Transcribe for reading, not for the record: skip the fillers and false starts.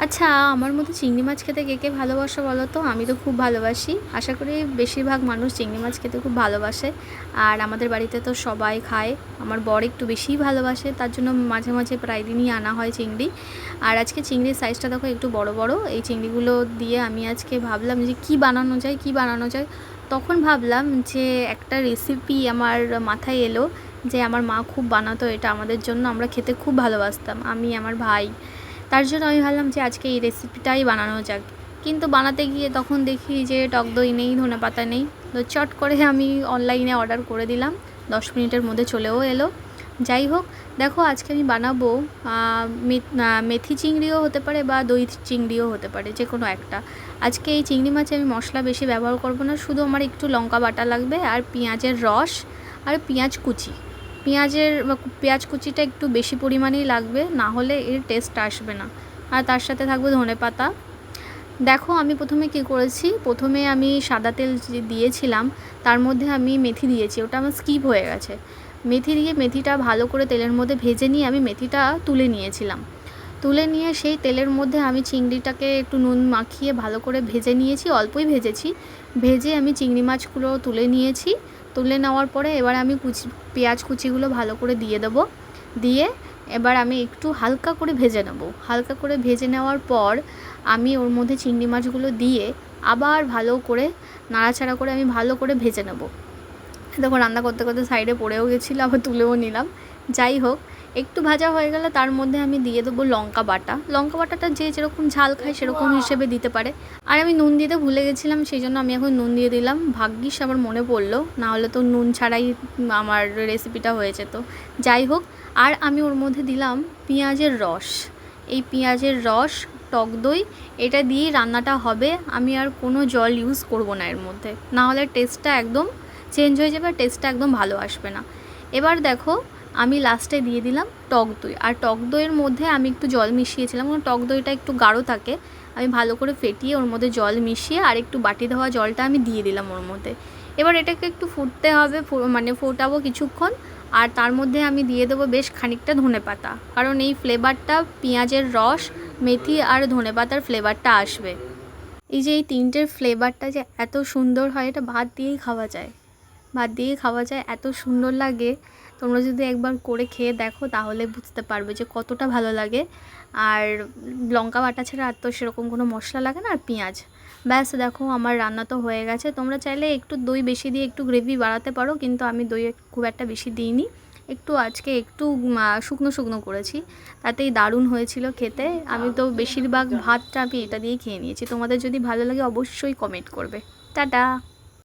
আচ্ছা, আমার মতো চিংড়ি মাছ খেতে কে কে ভালোবাসো বলো তো? আমি তো খুব ভালোবাসি। আশা করি বেশিরভাগ মানুষ চিংড়ি মাছ খেতে খুব ভালোবাসে। আর আমাদের বাড়িতে তো সবাই খায়। আমার বর একটু বেশিই ভালোবাসে, তার জন্য মাঝে মাঝে প্রায় দিনই আনা হয় চিংড়ি। আর আজকে চিংড়ির সাইজটা দেখো একটু বড় বড়। এই চিংড়িগুলো দিয়ে আমি আজকে ভাবলাম যে কী বানানো যায়, কী বানানো যায়। তখন ভাবলাম যে একটা রেসিপি আমার মাথায় এলো, যে আমার মা খুব বানাতো এটা আমাদের জন্য, আমরা খেতে খুব ভালোবাসতাম, আমি আমার ভাই। তার জন্য আমি ভাবলাম যে আজকে এই রেসিপিটাই বানানো যাক। কিন্তু বানাতে গিয়ে তখন দেখি যে টক দই নেই, ধনেপাতা নেই। তো চট করে আমি অনলাইনে অর্ডার করে দিলাম, 10 মিনিটের মধ্যে চলেও এলো। যাই হোক, দেখো আজকে আমি বানাবো মেথি চিংড়িও হতে পারে বা দই চিংড়িও হতে পারে, যে কোনো একটা। আজকে এই চিংড়ি মাছে আমি মশলা বেশি ব্যবহার করব না, শুধু আমার একটু লঙ্কা বাটা লাগবে আর পেঁয়াজের রস আর পেঁয়াজ কুচি। পেঁয়াজ কুচিটা একটু বেশি পরিমাণেই লাগবে, না হলে এর টেস্ট আসবে না। আর তার সাথে থাকবে ধনেপাতা। দেখো আমি প্রথমে কী করেছি, প্রথমে আমি সাদা তেল যে দিয়েছিলাম তার মধ্যে আমি মেথি দিয়েছি, ওটা আমার স্কিপ হয়ে গেছে। মেথি দিয়ে মেথিটা ভালো করে তেলের মধ্যে ভেজে নিয়ে আমি মেথিটা তুলে নিয়েছিলাম। তুলে নিয়ে সেই তেলের মধ্যে আমি চিংড়িটাকে একটু নুন মাখিয়ে ভালো করে ভেজে নিয়েছি, অল্পই ভেজেছি। ভেজে আমি চিংড়ি মাছগুলো তুলে নিয়েছি। তুলে নেওয়ার পরে এবার আমি পেঁয়াজ কুচিগুলো ভালো করে দিয়ে দেবো। দিয়ে এবার আমি একটু হালকা করে ভেজে নেব। হালকা করে ভেজে নেওয়ার পর আমি ওর মধ্যে চিংড়ি মাছগুলো দিয়ে আবার ভালো করে নাড়াচাড়া করে আমি ভালো করে ভেজে নেব। দেখো রান্না করতে করতে সাইডে পড়েও গেছিলো, আবার তুলেও নিলাম। যাই হোক, একটু ভাজা হয়ে গেলে তার মধ্যে আমি দিয়ে দেবো লঙ্কা বাটা। লঙ্কা বাটাটা যে যেরকম ঝাল খায় সেরকম হিসেবে দিতে পারে। আর আমি নুন দিতে ভুলে গেছিলাম, সেই জন্য আমি এখন নুন দিয়ে দিলাম। ভাগ্যিস আমার মনে পড়লো, না হলে তো নুন ছাড়াই আমার রেসিপিটা হয়েছে। তো যাই হোক, আর আমি ওর মধ্যে দিলাম পেঁয়াজের রস। এই পেঁয়াজের রস, টক দই, এটা দিয়েই রান্নাটা হবে। আমি আর কোনো জল ইউজ করব না এর মধ্যে, না হলে টেস্টটা একদম চেঞ্জ হয়ে যাবে, টেস্টটা একদম ভালো আসবে না। এবার দেখো আমি লাস্টে দিয়ে দিলাম টক দই। আর টক দইয়ের মধ্যে আমি একটু জল মিশিয়েছিলাম, কারণ টক দইটা একটু গাঢ় থাকে। আমি ভালো করে ফেটিয়ে ওর মধ্যে জল মিশিয়ে আর একটু বাটি ধোয়া জলটা আমি দিয়ে দিলাম ওর মধ্যে। এবার এটাকে একটু ফুটতে হবে, মানে ফোটাবো কিছুক্ষণ। আর তার মধ্যে আমি দিয়ে দেবো বেশ খানিকটা ধনেপাতা, কারণ এই ফ্লেভারটা পেঁয়াজের রস, মেথি আর ধনেপাতার ফ্লেভারটা আসবে। এই যে এই তিনটের ফ্লেভারটা যে এত সুন্দর হয়, এটা ভাত দিয়েই খাওয়া যায়। ভাত দিয়ে খাওয়া যায়, এত সুন্দর লাগে। তোমরা যদি একবার করে খেয়ে দেখো তাহলে বুঝতে পারবে যে কতটা ভালো লাগে। আর লঙ্কা বাটা ছাড়া আর তো সেরকম কোনো মশলা লাগে না, আর পেঁয়াজ। ব্যাস দেখো আমার রান্না তো হয়ে গেছে। তোমরা চাইলে একটু দই বেশি দিয়ে একটু গ্রেভি বাড়াতে পারো, কিন্তু আমি দই খুব একটা বেশি দিইনি। একটু আজকে একটু শুকনো শুকনো করেছি, তাতেই দারুণ হয়েছিল খেতে। আমি তো বেশিরভাগ ভাতটা আমি এটা দিয়েই খেয়ে নিয়েছি। তোমাদের যদি ভালো লাগে অবশ্যই কমেন্ট করবে। টাটা।